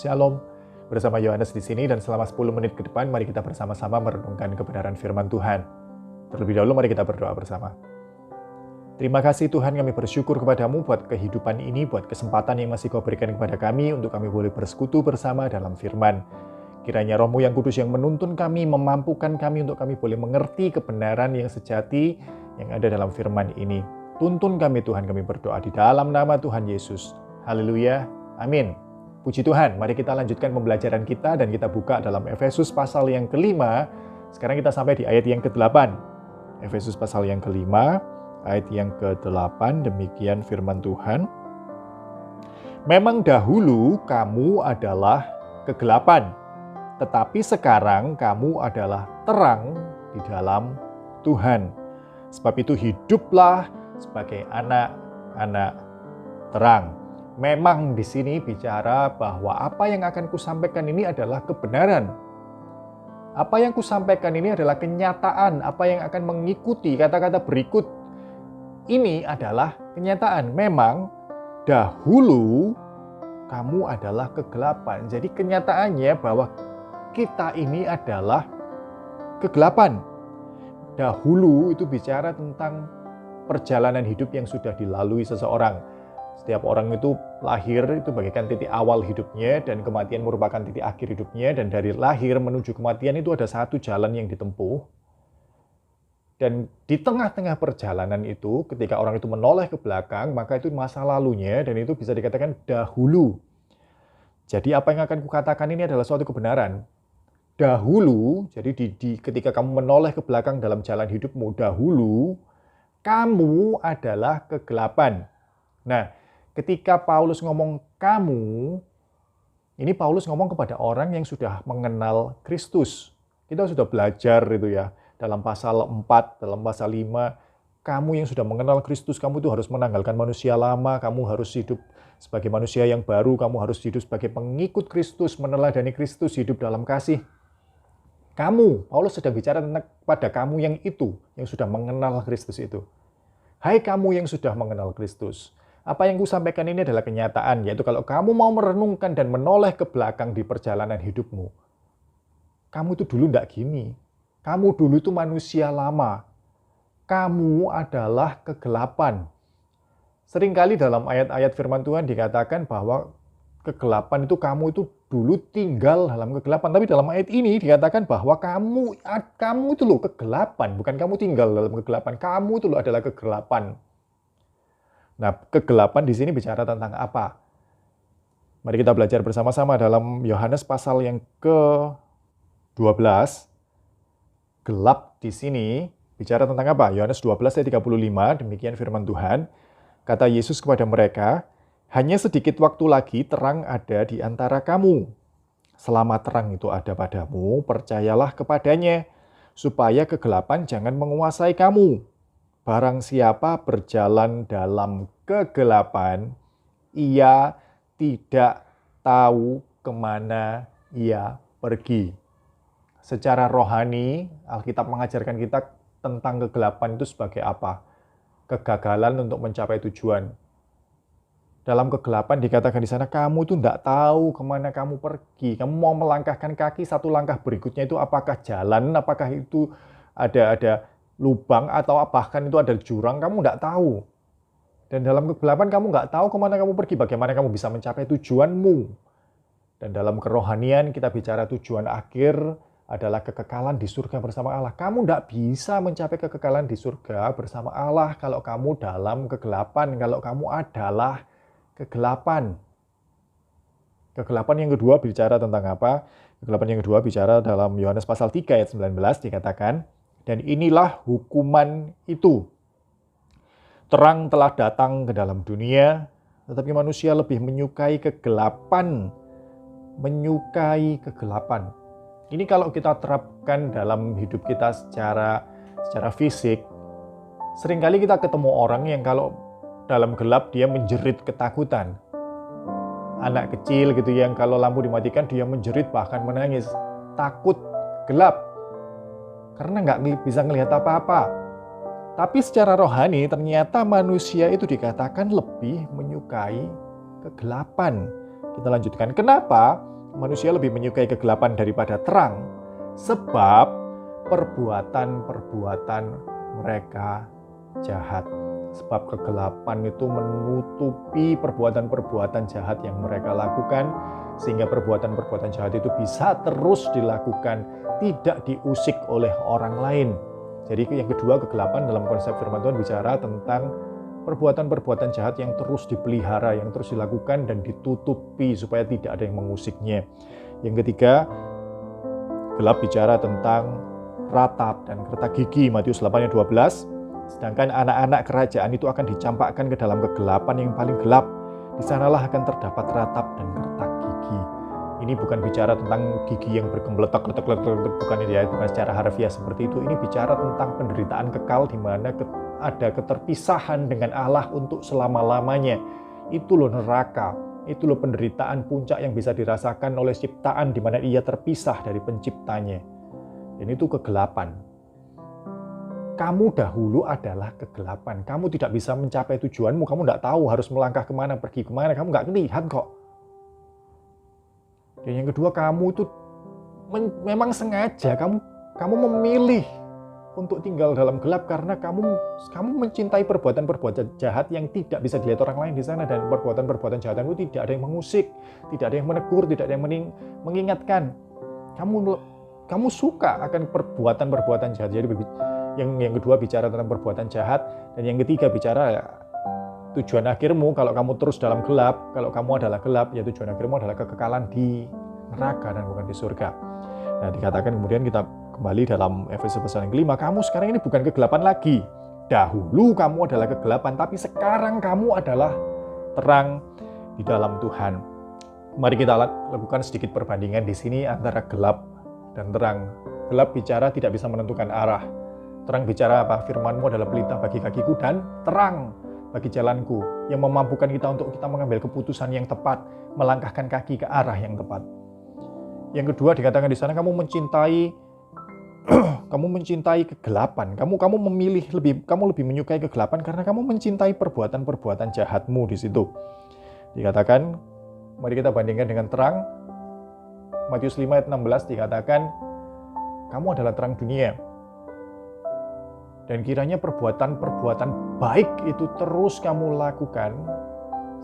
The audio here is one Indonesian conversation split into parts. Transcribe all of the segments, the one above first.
Shalom. Bersama Yohanes di sini dan selama 10 menit ke depan mari kita bersama-sama merenungkan kebenaran firman Tuhan. Terlebih dahulu mari kita berdoa bersama. Terima kasih Tuhan, kami bersyukur kepadamu buat kehidupan ini, buat kesempatan yang masih Kau berikan kepada kami untuk kami boleh bersekutu bersama dalam firman. Kiranya Roh-Mu yang kudus yang menuntun kami, memampukan kami untuk kami boleh mengerti kebenaran yang sejati yang ada dalam firman ini. Tuntun kami Tuhan, kami berdoa di dalam nama Tuhan Yesus. Haleluya, amin. Puji Tuhan, mari kita lanjutkan pembelajaran kita dan kita buka dalam Efesus pasal yang kelima. Sekarang kita sampai di ayat yang ke-8. Efesus pasal yang kelima, ayat yang ke-8, demikian firman Tuhan. Memang dahulu kamu adalah kegelapan, tetapi sekarang kamu adalah terang di dalam Tuhan. Sebab itu hiduplah sebagai anak-anak terang. Memang di sini bicara bahwa apa yang akan kusampaikan ini adalah kebenaran. Apa yang kusampaikan ini adalah kenyataan, apa yang akan mengikuti kata-kata berikut. Ini adalah kenyataan. Memang dahulu kamu adalah kegelapan. Jadi kenyataannya bahwa kita ini adalah kegelapan. Dahulu itu bicara tentang perjalanan hidup yang sudah dilalui seseorang. Setiap orang itu lahir itu bagaikan titik awal hidupnya dan kematian merupakan titik akhir hidupnya, dan dari lahir menuju kematian itu ada satu jalan yang ditempuh. Dan di tengah-tengah perjalanan itu ketika orang itu menoleh ke belakang, maka itu masa lalunya dan itu bisa dikatakan dahulu. Jadi apa yang akan kukatakan ini adalah suatu kebenaran. Dahulu, jadi ketika kamu menoleh ke belakang dalam jalan hidupmu dahulu, kamu adalah kegelapan. Nah, ketika Paulus ngomong kamu, ini Paulus ngomong kepada orang yang sudah mengenal Kristus. Kita sudah belajar itu ya, dalam pasal 4, dalam pasal 5, kamu yang sudah mengenal Kristus, kamu itu harus menanggalkan manusia lama, kamu harus hidup sebagai manusia yang baru, kamu harus hidup sebagai pengikut Kristus, meneladani Kristus, hidup dalam kasih. Kamu, Paulus sedang bicara tentang pada kamu yang itu, yang sudah mengenal Kristus itu. Hai kamu yang sudah mengenal Kristus. Apa yang kusampaikan ini adalah kenyataan, yaitu kalau kamu mau merenungkan dan menoleh ke belakang di perjalanan hidupmu, kamu itu dulu enggak gini. Kamu dulu itu manusia lama. Kamu adalah kegelapan. Seringkali dalam ayat-ayat firman Tuhan dikatakan bahwa kegelapan itu kamu itu dulu tinggal dalam kegelapan. Tapi dalam ayat ini dikatakan bahwa kamu itu loh kegelapan. Bukan kamu tinggal dalam kegelapan. Kamu itu loh adalah kegelapan. Nah, kegelapan di sini bicara tentang apa? Mari kita belajar bersama-sama dalam Yohanes pasal yang ke-12. Gelap di sini bicara tentang apa? Yohanes 12 ayat 35, demikian firman Tuhan. Kata Yesus kepada mereka, hanya sedikit waktu lagi terang ada di antara kamu. Selama terang itu ada padamu, percayalah kepadanya, supaya kegelapan jangan menguasai kamu. Barang siapa berjalan dalam kegelapan, ia tidak tahu kemana ia pergi. Secara rohani, Alkitab mengajarkan kita tentang kegelapan itu sebagai apa? Kegagalan untuk mencapai tujuan. Dalam kegelapan dikatakan di sana, kamu tuh tidak tahu kemana kamu pergi. Kamu mau melangkahkan kaki, satu langkah berikutnya itu apakah jalan, apakah itu ada lubang, atau bahkan itu ada jurang, kamu nggak tahu. Dan dalam kegelapan kamu nggak tahu kemana kamu pergi, bagaimana kamu bisa mencapai tujuanmu. Dan dalam kerohanian kita bicara tujuan akhir adalah kekekalan di surga bersama Allah. Kamu nggak bisa mencapai kekekalan di surga bersama Allah kalau kamu dalam kegelapan, kalau kamu adalah kegelapan. Kegelapan yang kedua bicara tentang apa? Kegelapan yang kedua bicara dalam Yohanes pasal 3 ayat 19 dikatakan, dan inilah hukuman itu. Terang telah datang ke dalam dunia, tetapi manusia lebih menyukai kegelapan. Menyukai kegelapan. Ini kalau kita terapkan dalam hidup kita secara fisik, seringkali kita ketemu orang yang kalau dalam gelap dia menjerit ketakutan. Anak kecil gitu yang kalau lampu dimatikan dia menjerit bahkan menangis. Takut gelap. Karena nggak bisa ngelihat apa-apa. Tapi secara rohani ternyata manusia itu dikatakan lebih menyukai kegelapan. Kita lanjutkan. Kenapa manusia lebih menyukai kegelapan daripada terang? Sebab perbuatan-perbuatan mereka jahat. Sebab kegelapan itu menutupi perbuatan-perbuatan jahat yang mereka lakukan, sehingga perbuatan-perbuatan jahat itu bisa terus dilakukan, tidak diusik oleh orang lain. Jadi yang kedua, kegelapan dalam konsep firman Tuhan bicara tentang perbuatan-perbuatan jahat yang terus dipelihara, yang terus dilakukan dan ditutupi supaya tidak ada yang mengusiknya. Yang ketiga, gelap bicara tentang ratap dan kerta gigi, Matius 8 ayat 12. Sedangkan anak-anak kerajaan itu akan dicampakkan ke dalam kegelapan yang paling gelap. Di sanalah akan terdapat ratap dan kertak gigi. Ini bukan bicara tentang gigi yang bergembletak, bukan ya, bukan secara harfiah seperti itu. Ini bicara tentang penderitaan kekal di mana ada keterpisahan dengan Allah untuk selama-lamanya. Itu loh neraka, itu loh penderitaan puncak yang bisa dirasakan oleh ciptaan di mana ia terpisah dari penciptanya. Dan itu kegelapan. Kamu dahulu adalah kegelapan. Kamu tidak bisa mencapai tujuanmu. Kamu tidak tahu harus melangkah kemana, pergi kemana. Kamu nggak lihat kok. Dan yang kedua, kamu itu memang sengaja. Kamu memilih untuk tinggal dalam gelap karena kamu mencintai perbuatan-perbuatan jahat yang tidak bisa dilihat orang lain di sana. Dan perbuatan-perbuatan jahat itu tidak ada yang mengusik, tidak ada yang menegur, tidak ada yang mengingatkan. Kamu suka akan perbuatan-perbuatan jahat. Jadi yang kedua bicara tentang perbuatan jahat, dan yang ketiga bicara tujuan akhirmu. Kalau kamu terus dalam gelap, kalau kamu adalah gelap, ya tujuan akhirmu adalah kekekalan di neraka dan bukan di surga. Nah, dikatakan kemudian kita kembali dalam Efesus pasal yang kelima, kamu sekarang ini bukan kegelapan lagi. Dahulu kamu adalah kegelapan, tapi sekarang kamu adalah terang di dalam Tuhan. Mari kita lakukan sedikit perbandingan di sini antara gelap dan terang. Gelap bicara tidak bisa menentukan arah. Terang bicara apa? Firman-Mu adalah pelita bagi kakiku dan terang bagi jalanku, yang memampukan kita untuk kita mengambil keputusan yang tepat, melangkahkan kaki ke arah yang tepat. Yang kedua dikatakan di sana, kamu mencintai kegelapan. Kamu memilih kamu lebih menyukai kegelapan karena kamu mencintai perbuatan-perbuatan jahatmu di situ. Dikatakan, mari kita bandingkan dengan terang. Matius 5 ayat 16 dikatakan, kamu adalah terang dunia. Dan kiranya perbuatan-perbuatan baik itu terus kamu lakukan,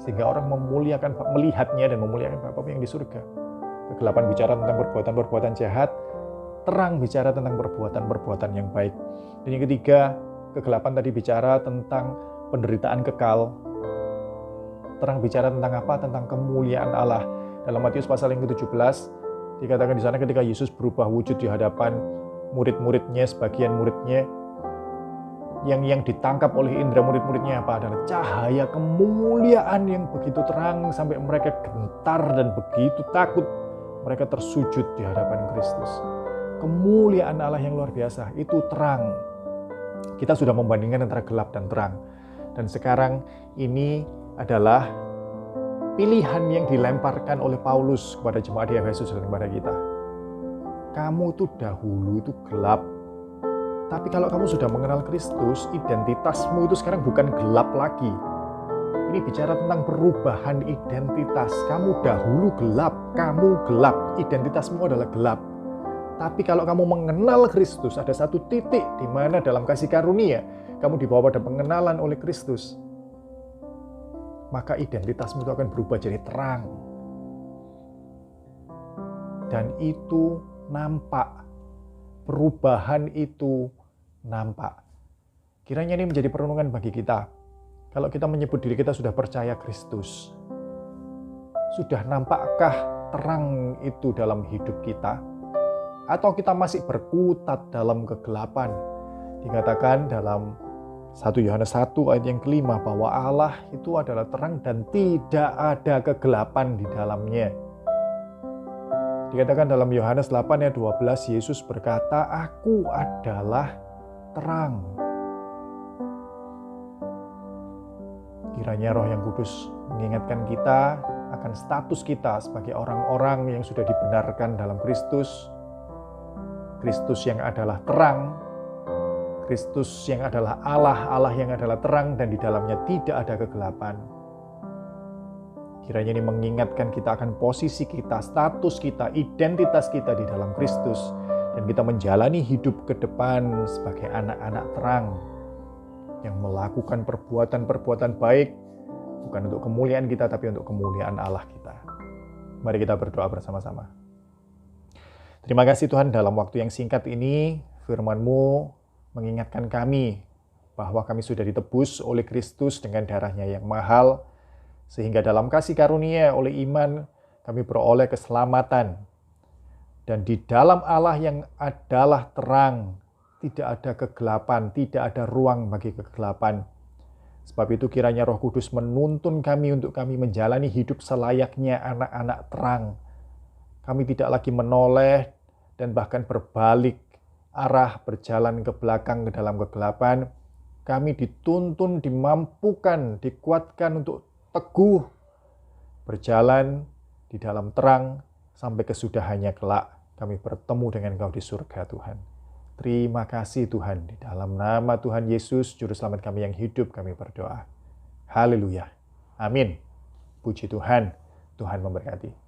sehingga orang melihatnya dan memuliakan Bapa yang di surga. Kegelapan bicara tentang perbuatan-perbuatan jahat, terang bicara tentang perbuatan-perbuatan yang baik. Dan yang ketiga, kegelapan tadi bicara tentang penderitaan kekal. Terang bicara tentang apa? Tentang kemuliaan Allah. Dalam Matius pasal yang ke-17, dikatakan di sana ketika Yesus berubah wujud di hadapan murid-muridnya, sebagian muridnya, yang ditangkap oleh indera murid-muridnya apa? Adalah cahaya kemuliaan yang begitu terang sampai mereka gentar dan begitu takut. Mereka tersujud di hadapan Kristus. Kemuliaan Allah yang luar biasa, itu terang. Kita sudah membandingkan antara gelap dan terang. Dan sekarang ini adalah pilihan yang dilemparkan oleh Paulus kepada jemaat di Efesus dan kepada kita. Kamu itu dahulu itu gelap. Tapi kalau kamu sudah mengenal Kristus, identitasmu itu sekarang bukan gelap lagi. Ini bicara tentang perubahan identitas. Kamu dahulu gelap, identitasmu adalah gelap. Tapi kalau kamu mengenal Kristus, ada satu titik di mana dalam kasih karunia, kamu dibawa pada pengenalan oleh Kristus. Maka identitasmu itu akan berubah jadi terang. Dan itu nampak. Perubahan itu nampak. Kiranya ini menjadi perenungan bagi kita. Kalau kita menyebut diri kita sudah percaya Kristus, sudah nampakkah terang itu dalam hidup kita? Atau kita masih berkutat dalam kegelapan? Dikatakan dalam 1 Yohanes 1 ayat yang kelima bahwa Allah itu adalah terang dan tidak ada kegelapan di dalamnya. Dikatakan dalam Yohanes 8 ayat 12, Yesus berkata, "Aku adalah terang." Kiranya Roh yang Kudus mengingatkan kita akan status kita sebagai orang-orang yang sudah dibenarkan dalam Kristus. Kristus yang adalah terang, Kristus yang adalah Allah, Allah yang adalah terang dan di dalamnya tidak ada kegelapan. Kiranya ini mengingatkan kita akan posisi kita, status kita, identitas kita di dalam Kristus. Dan kita menjalani hidup ke depan sebagai anak-anak terang yang melakukan perbuatan-perbuatan baik, bukan untuk kemuliaan kita, tapi untuk kemuliaan Allah kita. Mari kita berdoa bersama-sama. Terima kasih Tuhan, dalam waktu yang singkat ini, firman-Mu mengingatkan kami bahwa kami sudah ditebus oleh Kristus dengan darahnya yang mahal, sehingga dalam kasih karunia oleh iman, kami beroleh keselamatan. Dan di dalam Allah yang adalah terang, tidak ada kegelapan, tidak ada ruang bagi kegelapan. Sebab itu kiranya Roh Kudus menuntun kami untuk kami menjalani hidup selayaknya anak-anak terang. Kami tidak lagi menoleh dan bahkan berbalik arah berjalan ke belakang ke dalam kegelapan. Kami dituntun, dimampukan, dikuatkan untuk teguh berjalan di dalam terang sampai kesudahannya kelak. Kami bertemu dengan Engkau di surga Tuhan. Terima kasih Tuhan. Di dalam nama Tuhan Yesus, Juru Selamat kami yang hidup, kami berdoa. Haleluya. Amin. Puji Tuhan. Tuhan memberkati.